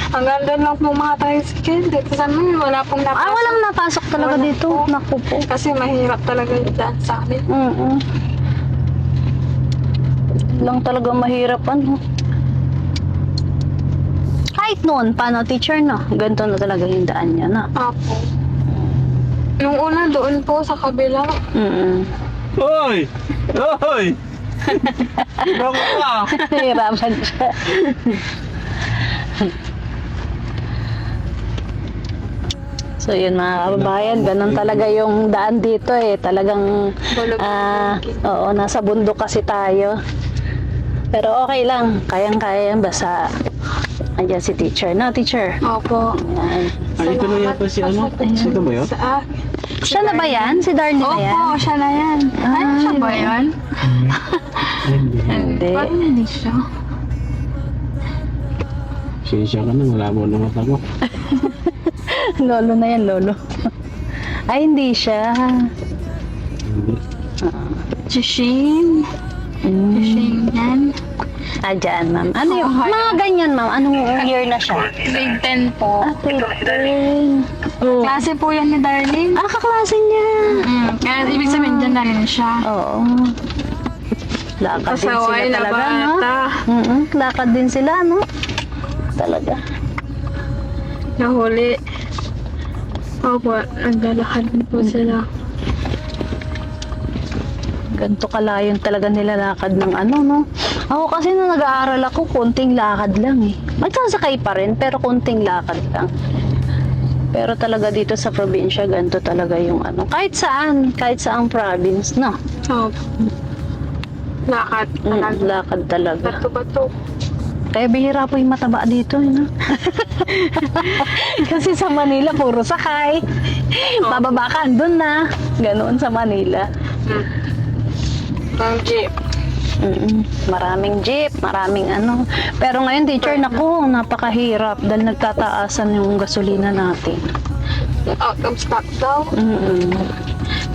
Hanggang doon lang po mga tricycle. Dito sa amin, wala pong napasok. Walang napasok talaga Wala dito. po. Naku po. Kasi mahirap talaga yung daan sa amin. Lang talaga mahirap ano. Kahit noon, paano teacher no? Ganito na talaga yung daan niya na. Apo. Nung una doon po sa kabila. Hoy! Hoy! Bakit ka? Nahirapan siya. So yun mga kababayan, ganun talaga yung daan dito eh. Talagang, oo, nasa bundok kasi tayo. Pero okay lang, kayang-kaya yan basta andyan si teacher. No, teacher? Opo. Ayan. Ay, ito na yata si ano? Sino ba yun? Sa Siya na ba yan? Si Darlene na yan? Opo, siya na yan. Ay, siya ba yan? Hindi. Parang hindi siya. Siya ka na, wala mo na mata ko. Lolo na yan, lolo. Ay, hindi siya. Hindi. Jishing. Jishing yan. Ah, dyan, ma'am. Ano yung, mga ganyan, ma'am. Anong year na siya? Grade 10 po. Ah, 13. Oh. Klase po yan ni Darlene. Ah, kaklase niya. Kaya ibig sabihin dyan na rin siya. Oo. Lakad din sila Pasaway na talaga, no? bata. Lakad din sila, no? Talaga. Nahuli. Opo, naglalakad din po sila. Ganito kalayon talaga nilalakad ng ano, no? Ako kasi nung nag-aaral ako, konting lakad lang eh. Magsasakay pa rin, pero konting lakad lang. Pero talaga dito sa probinsya, ganito talaga yung ano. Kahit saang province, no? Opo. Lakad. Lakad talaga. Bato-bato. Kaya bihira po yung mataba dito, no? Kasi sa Manila, puro sakay. Bababa ka, andun na. Ganoon sa Manila. Ang jeep. Maraming jeep, maraming ano. Pero ngayon, teacher, naku, napakahirap dahil nagtataasan yung gasolina natin. Out of stock daw. Mm-mm.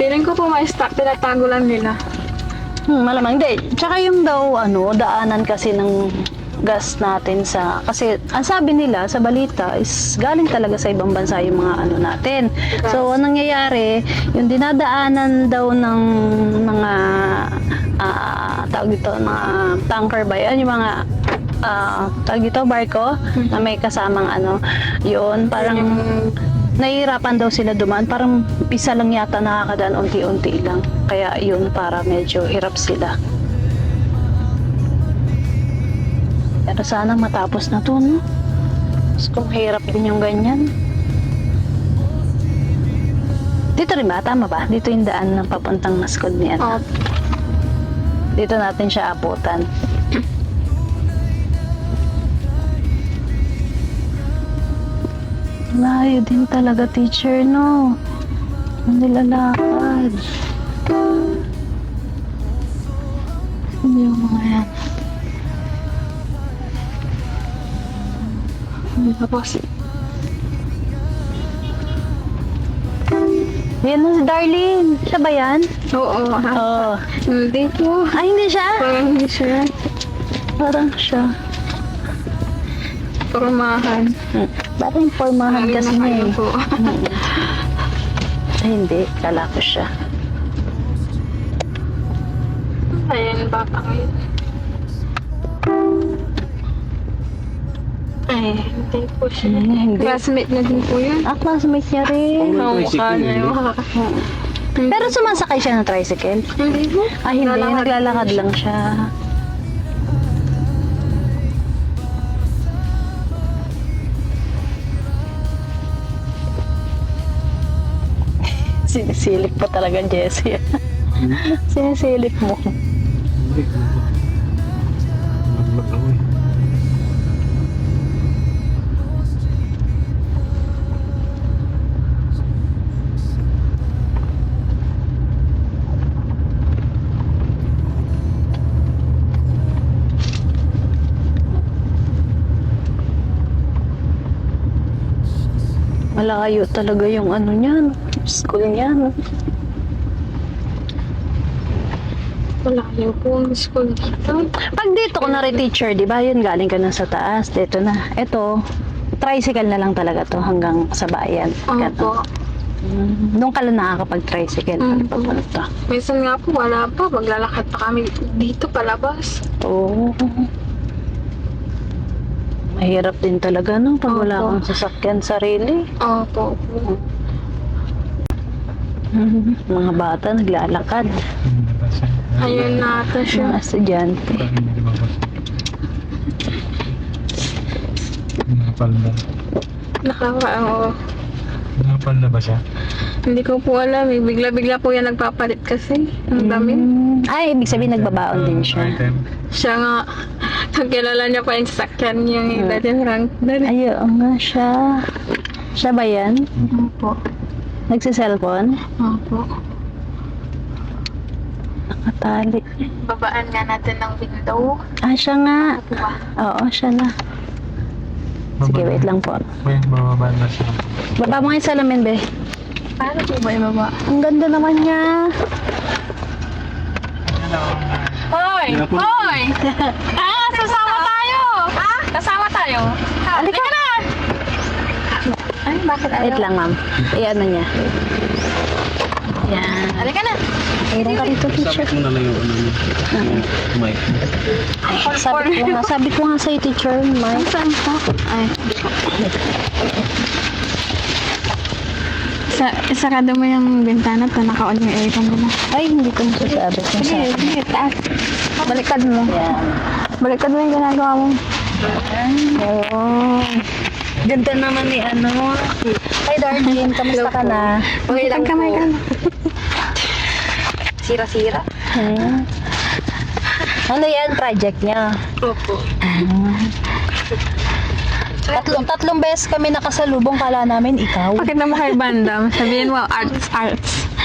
Feeling ko po may stock, tinatago lang nila. Malamang, hindi. Tsaka yung daw, ano, daanan kasi ng gas natin sa, kasi ang sabi nila sa balita is galing talaga sa ibang bansa yung mga ano natin. So, anong nangyayari, yung dinadaanan daw ng mga tawag dito, mga tanker ba yan, yung mga tawag dito, barko na may kasamang ano, yun, parang nahihirapan daw sila dumaan, parang isa lang yata nakakadaan, unti-unti lang, kaya yun, para medyo hirap sila. Pero sana matapos na to, no? Mas kung hirap din yung ganyan. Dito rin ba? Tama ba? Dito yung daan ng papuntang Mascod ni ano. Dito natin siya abutan. Layo din talaga, teacher, no? Ang nilalakad. Hindi yung mga yan. Tapos, yan na si Darlene. Siya ba yan? oo. Oo. Hindi po. Ay, hindi siya? Parang hindi siya. Parang siya. Pormahan. Parang formahan kasi niya eh. po. Ay, hindi. Kala ko siya. Ayan, bata ngayon. Ay, hindi po siya. Hindi. Classmate na din po yun. Ah, classmate niya rin. Ang mukha niya yung Pero sumasakay siya ng tricycle? Hindi po. Ah, hindi. Naglalakad lang siya. Sinisilip mo talaga, Jessie. Sinisilip mo. Hindi. Naglag ako eh. Malayo talaga yung ano niyan. School niyan. Malayo po ang school dito. Pag dito ko na rin teacher, di ba? Yun, galing ka na sa taas. Dito na. Ito, tricycle na lang talaga to hanggang sa bayan. Opo. Doon ka lang nakakapag-tricycle. Papunta. Minsan nga po, wala pa. Maglalakad pa kami dito palabas. Oo. Mahirap din talaga, no? Pag wala Opo. kang sasakyan sarili. Opo. Mga bata naglalakad. Ayun na ata siya. Mga estudyante. Nakapalda. Oo. Nakapalda ba siya? Hindi ko po alam eh. Bigla-bigla po yan nagpapalit kasi. Ang damit. Ay, ibig sabihin nagbabaon din siya. Siya nga, nakilala niya pa yung sasakyan yung dati rank. Ayun nga siya. Siya ba yan? Opo. Nagsiselfone? Opo. Nakatali. Babaan nga natin ng window. Ah, siya nga. Diba? Oo, siya na. Sige, wait lang po. Uy, bababa na siya. Baba mo nga yung salamin, be. Paano po ba yung baba? Ang ganda naman niya. Hoy! Hoy! Kasama tayo! Kasama tayo! Halika na! Ay, bakit ayaw? Wait lang, ma'am. Iyan na niya. Yan. Halika na! Mayroon ka dito, teacher. Sabit mo na lang yung ano niya. Mic. Sabi ko nga sa'yo, teacher, Mike. Saan po? Ay. Isarado mo yung bintana at naka-on yung aircon ko na. Ay, hindi ko masasabi kung Sige, saan. sige, taas. Baliktad mo. Yan. Baliktad mo yung ginagawa mo. Oo. Ganda naman ni ano. Hi, Darlene. Kamusta ka na? Okay lang kamay ka na. Sira-sira. Ano yan? Project niya. Opo. Tatlong beses kami nakasalubong, kala namin ikaw. Pakita mo kay Bandam. Sabihin mo, arts.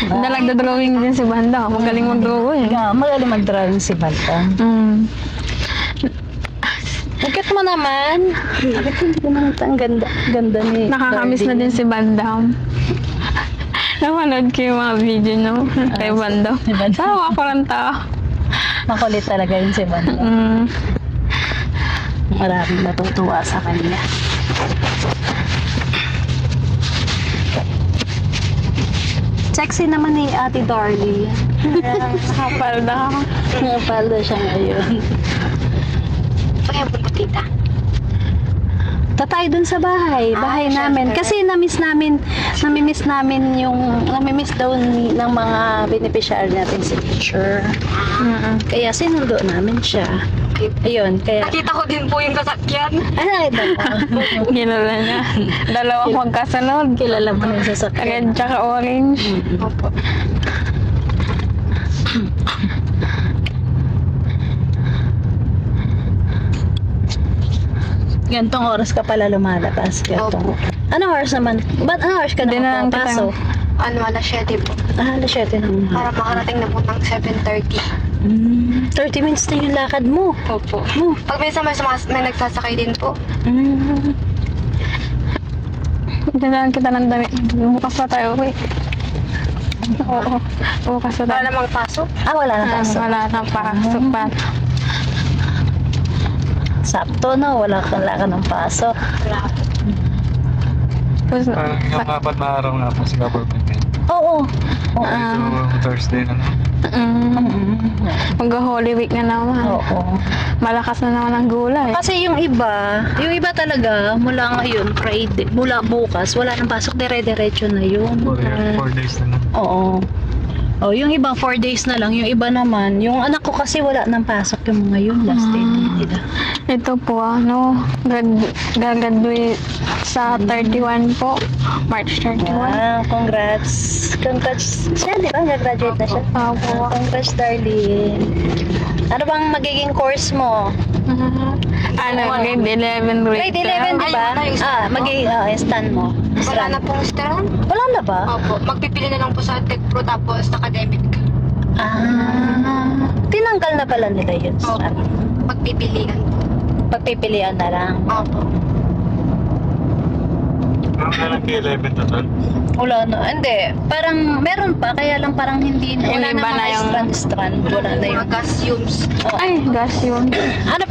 Nagda-drawing din si Bandam. Magaling mag-draw eh. Yeah, magaling mag-drawing si Balta. Bakit mo naman? Bakit hindi ko naman ang ganda ni Nakakamiss na din si Bandam. Napanood ko yung mga video niyo kay Bandam. Si Bandam. Tawa ko lang tawa. Makulit talaga yun si Balta. Maraming natutuwa sa kanya. Sexy naman ni Ate Darlie. Nakapalda ako. Napalda siya ngayon. Kaya po tita. Tatay dun sa bahay namin. Kasi namimiss daw ng mga beneficiary natin si teacher. Kaya sinundo namin siya. Ayun, kaya... Nakita ko din po yung sasakyan. Ay, nakita ko. Kilala niya. Dalawang magkasunod. Kilala mo na yung sasakyan. Red tsaka orange. Opo. Gantong oras ka pala lumalabas. Gantong. Anong oras naman? Ba't anong oras ka Hindi na lang nakapasok? Ano, alas 7 po. Alas 7 naman. Para makarating na po ng 7:30. 30 minutes na yung lakad mo. Opo. Pag minsan may nagsasakay din po. Dinalaan kita ng damit. Bukas pa tayo, eh. Oo. Bukas pa tayo. Wala namang pasok. Wala na pasok. Wala nang pasok pa. Sakto na, wala ka ng pasok. Wala. Tapos, Yung 4 na araw nga po si government. Oo. Thursday na. Mag-Holy Week na naman. Oo. Malakas na naman ang gulay. Kasi yung iba talaga, mula ngayon, Friday, mula bukas, wala nang pasok, dire-diretso na yun. 4 days na. Oo. Oh, yung iba 4 days na lang, yung iba naman, yung anak ko kasi wala nang pasok yung mga yun, last day nila. Ito po, gagraduate sa 31 po. March 31. Congrats. Congrats siya, di ba? Nag-graduate na siya. Opo. Congrats, darling. Ano bang magiging course mo? Grade 11 Grade 11, di ba? Ay, Magiging, stand mo. Wala na pong stand. Wala na ba? Opo. Magpipili na lang po sa Tech Pro tapos academic. Tinanggal na pala nila yun. Opo. Magpipilian po. Pagpipilian na lang. Opo. Wala lang kay 11 total. Wala na. Hindi. Parang meron pa, kaya lang parang hindi na. Wala Hindi na ba na mga yung- strand-strand. Wala na Mga yung... gas fumes. Oh. Ay, gas yun. Ano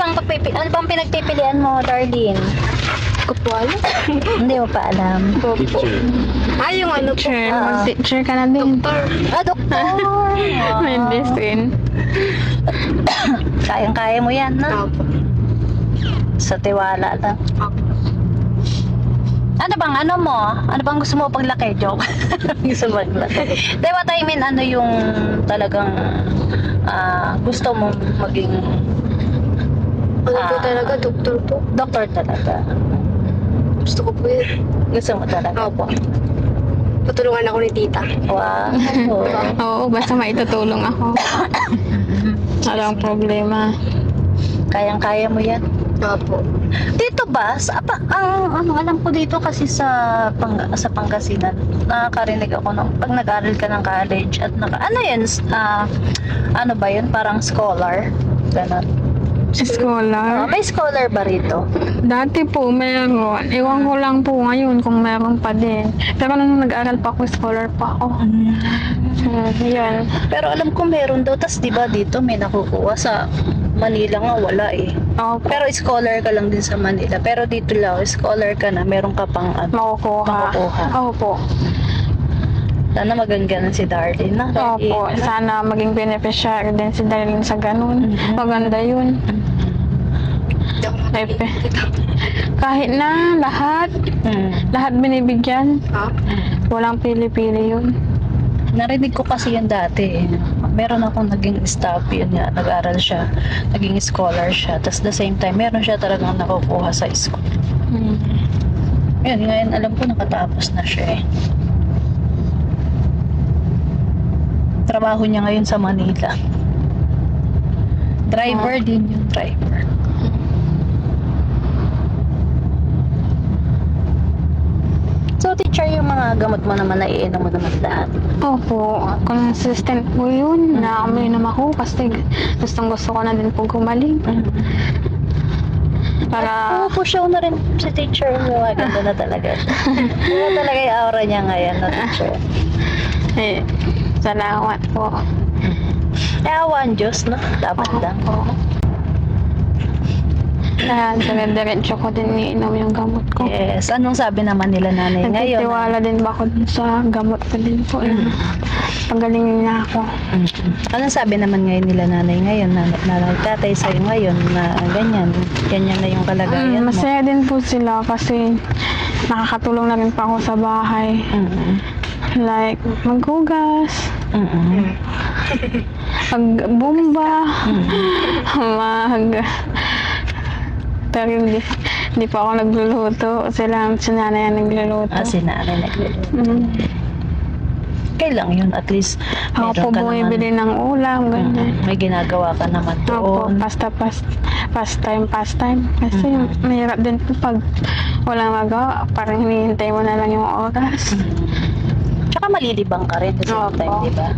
bang pinagpipilian mo, Darlene? Ko po alam. Hindi mo pa alam. Teacher. Ay, yung ano po. Teacher, Ah. mag-teacher ka na din. Ah, doktor! Medicine. Kayang-kaya mo yan, na? Opo. Sa tiwala lang. Opo. Ano bang ano mo? Ano bang gusto mo paglaki? Joke. Gusto mo paglaki. Di ba, I mean, ano yung talagang gusto mo maging Ano po talaga, doktor po. doktor talaga? Gusto ko po yun. Gusto mo talaga? Opo. Patulungan ako ni tita. Wow. Oo, basta maitutulong ako. Walang problema. Kayang-kaya mo yan. Opo. Dito ba, ang ano, alam ko dito kasi sa Pangasinan, nakakarinig ako nung pag nag-aral ka ng college at ano yan, ano ba yun, parang scholar, ganun. Scholar. May scholar ba rito? Dati po meron. Ewan ko lang po ngayon kung meron pa din. Pero nung nag-aral pa ako, scholar pa ako. Yan. Pero alam ko meron daw, tas di ba dito may nakukuha sa Manila nga wala eh. Opo. Pero scholar ka lang din sa Manila. Pero dito lang, scholar ka na, meron ka pang ano. Makukuha. Makukuha. Opo. Sana maganda si Darlene na. Opo. Sana maging beneficiary din si Darlene sa ganun. Maganda yun. Hindi ako Kahit na lahat, lahat binibigyan. Ha? Walang pili-pili yun. Narinig ko kasi yan dati. Meron akong naging staff yun nga. Nag-aral siya. Naging scholar siya. Tapos the same time, meron siya talagang nakukuha sa school. Yun, ngayon alam ko nakatapos na siya eh. Trabaho niya ngayon sa Manila. Driver din yung driver. So, teacher, yung mga gamot mo naman, naiinom mo naman lahat. Opo, consistent po yun na umiinom ako kasi gustong-gusto ko na din po gumaling. Para, Pusyaw na rin si teacher mo. Ganda na talaga. Ganda talaga yung aura niya ngayon na teacher. eh, salamat po. Ewan, Diyos, no? Dapat lang. Opo. Kaya dire-diretso ko din iinom yung gamot ko. Yes. Anong sabi naman nila nanay ngayon? Nagtitiwala din ba ako dun sa gamot ko din po. Pagalingin niya ako. Anong sabi naman ngayon nila nanay ngayon? Na nagtatay sa'yo ngayon na ganyan. Ganyan na yung kalagayan mo. Masaya din po sila kasi nakakatulong na rin pa ako sa bahay. Like, maghugas, magbumba, pero hindi pa ako nagluluto. Sila, si nanay ang nagluluto. Si nanay nagluluto. Okay lang yun. At least, Ako po meron ka bumibili ng ulam, ganyan. May ginagawa ka naman Opo, doon. pastime. Kasi mahirap din po pag walang magawa. Parang hinihintay mo na lang yung oras. Tsaka malilibang ka rin kasi Opo. time, di ba?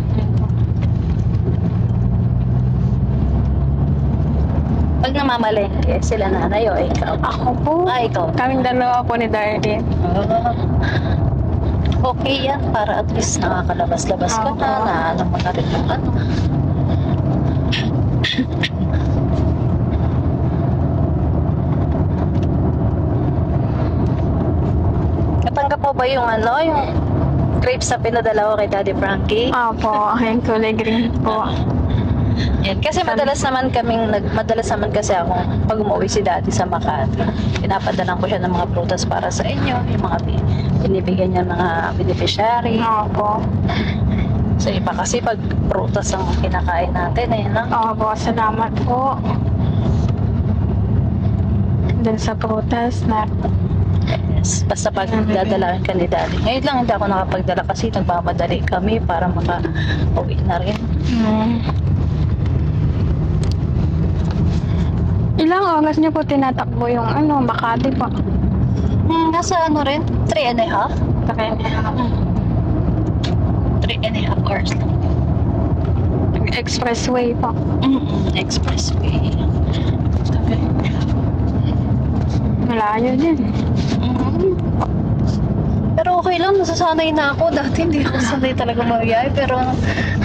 Pag namamalengke, sila nanay o ikaw? Ako po. Ikaw. Kaming dalawa po ni Darlene. Okay yan, para at least nakakalabas-labas ka Opo. na ano mo na rin yung ano. Natanggap mo ba yung ano, yung grapes na pinadala ko kay Daddy Frankie? Opo, yung kulay green po. Yan. Kasi madalas naman kasi ako pag umuwi si Daddy sa Makati, pinapadalan ko siya ng mga prutas para sa inyo, yung mga binibigyan niya mga beneficiary. Opo. Sa iba kasi pag prutas ang kinakain natin eh, no? Opo, salamat po. Dun sa prutas na Yes. Basta pag dadalaan ka ni Daddy. Ngayon lang hindi ako nakapagdala kasi nagmamadali kami para maka-uwi na rin. Ilang oras niyo po tinatakbo yung Makati po? Nasa ano rin? 3.5? Kaya 3.5 hours lang. expressway po. Expressway. Malayo din. nasasanay na ako. Dati hindi ako sanay talaga magbiyahe. Pero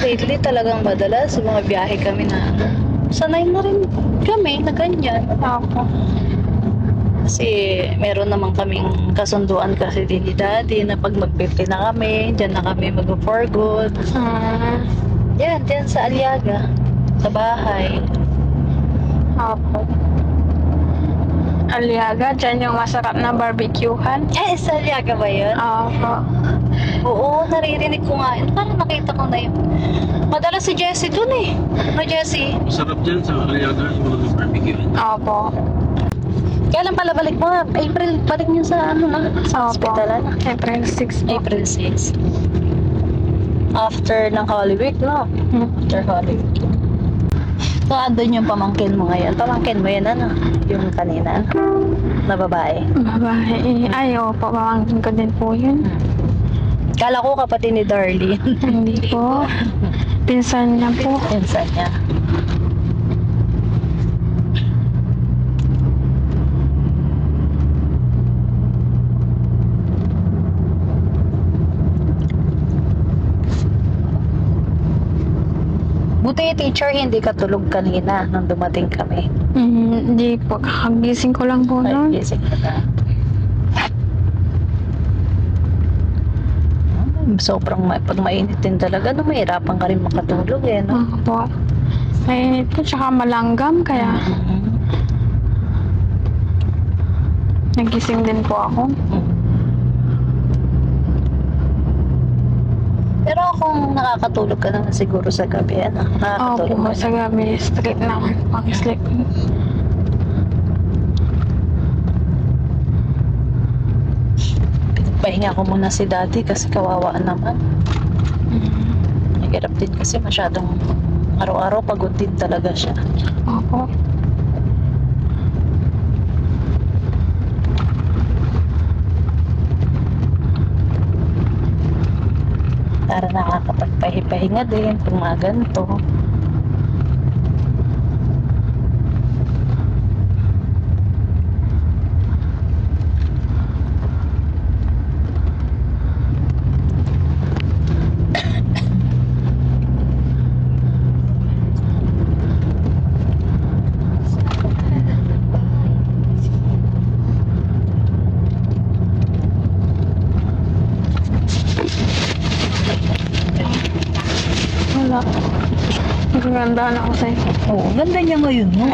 lately talagang madalas mga biyahe kami na sanay na rin kami na ganyan. Opo. Kasi meron naman kaming kasunduan kasi din ni Daddy na pag mag-50 na kami, dyan na kami mag-for good. Yan, dyan sa Aliaga. Sa bahay. Opo. Aliaga, dyan yung masarap na barbecuehan. Eh, sa Aliaga ba yun? Opo. Oo, naririnig ko nga yun. Parang nakita ko na yun. Madalas si Jessie dun eh. No, Jessie? Sarap dyan sa Aliaga, yung mga barbecue. Opo. Kailan pala balik mo? April, balik niyo sa ano na? Sa Opo. hospital na? April 6 po. April 6. After ng Holy Week, no? After Holy Week. So, andun yung pamangkin mo ngayon. Pamangkin mo yan, ano? Yung kanina, ano? Na babae. Babae. Ay, opo. Pamangkin ko din po yun. Kala ko kapatid ni Darlene. Hindi po. Pinsan niya po. Pinsan niya. Buti teacher, hindi ka tulog kanina nung dumating kami. Hindi po. Kakagising ko lang po Ay, noon. gising ka na. Sobrang pag mainit din talaga, no, mahirapan ka rin makatulog eh, no? Opo. Mainit po. Tsaka malanggam. Kaya nagising din po ako. Pero kung nakakatulog ka naman siguro sa gabi, ano? Nakakatulog Opo. ka Sa gabi. Straight na pang-sleep. Pahinga ko muna si Daddy kasi kawawa naman. Nagirap din kasi masyadong araw-araw pagod din talaga siya. Opo. Para nakakapagpahinga din kung mga ganito. Wala. Nagagandaan ako sa'yo. Oo, ganda niya ngayon, no?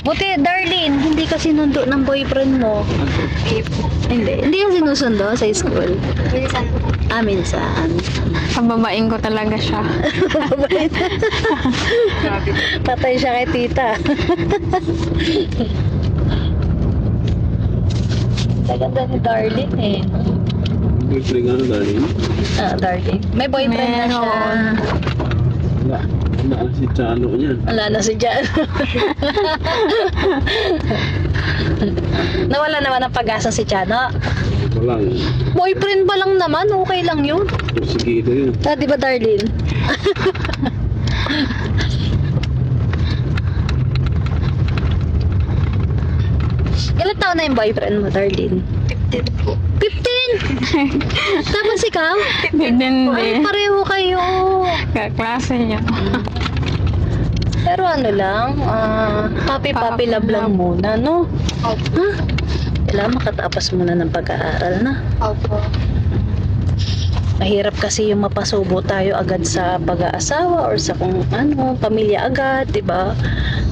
Buti, Darlene, hindi ka sinundo ng boyfriend mo. Hindi. Hindi ka sinusundo sa school. Minsan po. Minsan. Pababain ko talaga siya. Patay siya kay tita. Ganda ni Darlene eh. Boyfriend nga Darlene? Darlene. May boyfriend na siya. Wala. Wala si Chano niyan. Wala na si Jan. Nawala naman ang pag-asa si Chano. Walang. Boyfriend pa lang naman, okay lang yun. Sige ito yun. Di ba, Darlene? Ilan taon na yung boyfriend mo, Darlene? 15 po. 15? Tapos ikaw? Ay, Hindi. pareho kayo. Kaklase niya. Pero ano lang, papi-papi love lang muna, no? Opo. Ha? Kailangan makatapos muna ng pag-aaral na. Opo. Mahirap kasi yung mapasubo tayo agad sa pag-aasawa or sa kung ano, pamilya agad, di ba?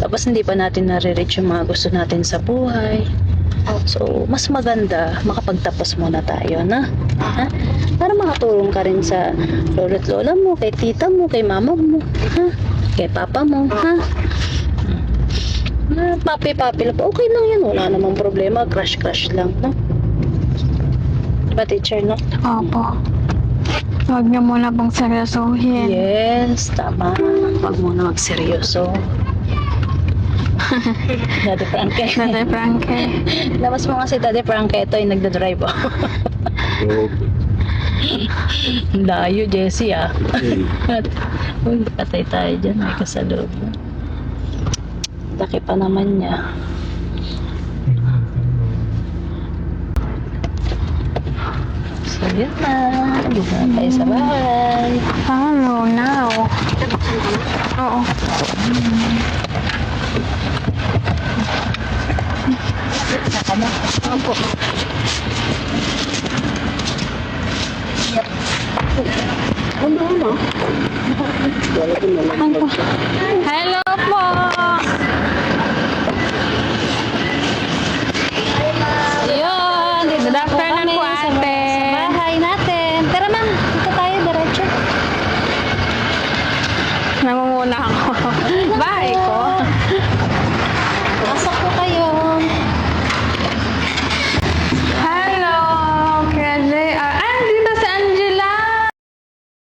Tapos hindi pa natin nare-reach yung mga gusto natin sa buhay. So, mas maganda makapagtapos muna tayo, na? Ha? Para makatulong ka rin sa lolo't lola mo, kay tita mo, kay mama mo, ha? Kay papa mo, ha? Papi-papi lang. Okay lang yan. Wala namang problema. Crush-crush lang, no? Diba, teacher, no? Opo. Huwag niyo muna pong seryosohin. Yes, tama. Huwag muna magseryoso. Daddy Frankie. Tatay Frankie. Labas mo nga si Daddy Frankie. Ito yung nagdadrive. Oo. Layo, Jessie, ah. Okay. Uy, patay tayo dyan. May kasalubong. Laki pa naman niya. Yun na. Dito na tayo sa bahay. Oh, no. Oo. Saka na. Opo. Hello po. Yun, dito Good na po afternoon kami po, sa ate. bahay natin. Tara ma, dito tayo diretso. Namumuna ako.